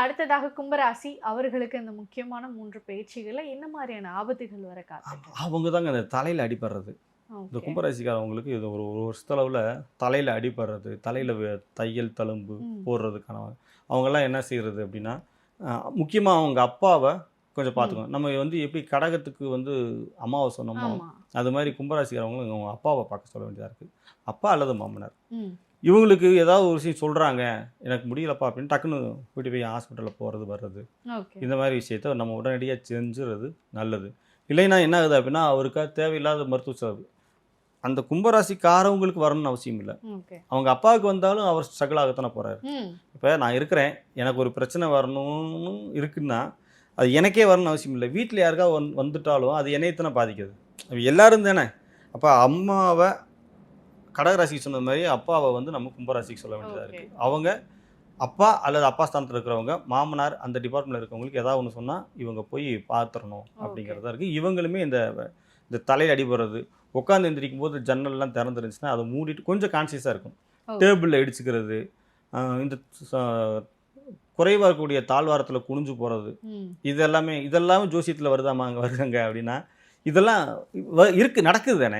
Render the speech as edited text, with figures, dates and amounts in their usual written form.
அடுத்ததாக கும்பராசி அவர்களுக்கு இந்த முக்கியமான 3 பயிற்சிகள்ல என்ன மாதிரியான ஆபத்துகள் வர காத்துட்டு? அவங்க தாங்க அந்த தலையில் அடிபடுறது. இந்த ஓகே. கும்பராசிக்காரவங்களுக்கு இது ஒரு ஒரு வருஷத்தளவில் தலையில் அடிபடுறது, தலையில் தையல் தழும்பு ம். போடுறதுக்கான அவங்கெல்லாம் என்ன செய்கிறது அப்படின்னா, முக்கியமாக அவங்க அப்பாவை கொஞ்சம் ம். பார்த்துக்கணும். நம்ம வந்து எப்படி கடகத்துக்கு வந்து அம்மாவை சொன்னோமோ, ஆமா. அது மாதிரி கும்பராசிக்காரவங்களும் அவங்க அப்பாவை பார்க்க சொல்ல வேண்டியதாக இருக்குது. அப்பா அல்லது மாமனார். ம். இவங்களுக்கு ஏதாவது ஒரு விஷயம் சொல்கிறாங்க, எனக்கு முடியலப்பா அப்படின்னு டக்குன்னு கூட்டி போய் ஹாஸ்பிட்டலில் போகிறது வர்றது, ஓகே. இந்த மாதிரி விஷயத்த நம்ம உடனடியாக செஞ்சுறது நல்லது. இல்லைன்னா என்ன ஆகுது அப்படின்னா, அவருக்காக தேவையில்லாத மருத்துவ செலவு அந்த கும்பராசிக்காரவங்களுக்கு வரணும்னு அவசியம் இல்லை. ஓகே. அவங்க அப்பாவுக்கு வந்தாலும் அவர் ஸ்ட்ரகிள் ஆகத்தானே போகிறாரு. ம். இப்போ நான் இருக்கிறேன், எனக்கு ஒரு பிரச்சனை வரணும்னு இருக்குன்னா அது எனக்கே வரணும்னு அவசியம் இல்லை. வீட்டில் யாருக்காவது வந்துட்டாலும் அது என்னையத்தானே பாதிக்குது. எல்லாரும் தானே. அப்போ அம்மாவை கடகராசிக்கு சொன்ன மாதிரி அப்பாவை வந்து நம்ம கும்பராசிக்கு சொல்ல வேண்டியதாக ஓகே. இருக்குது. அவங்க அப்பா அல்லது அப்பா ஸ்தானத்தில் இருக்கிறவங்க, மாமனார் அந்த டிபார்ட்மெண்ட்டில் இருக்கிறவங்களுக்கு ஏதாவது ஒன்று சொன்னால் இவங்க போய் பார்த்துடணும் ஓகே. அப்படிங்கிறதா இருக்குது. இவங்களுமே இந்த தலையில் அடிபடுறது, உட்காந்து எந்திரிக்கும் போது ஜன்னல்லாம் திறந்துருந்துச்சுன்னா அதை மூடிட்டு கொஞ்சம் கான்சியஸாக இருக்கும். ஓ. டேபிளில் இடிச்சுக்கிறது, இந்த குறைவாக இருக்கக்கூடிய தாழ்வாரத்தில் குனிஞ்சு போகிறது, ம். இதெல்லாமே ஜோசியத்தில் வருதாமா அங்கே வருதுங்க அப்படின்னா இதெல்லாம் இருக்குது, நடக்குது தானே.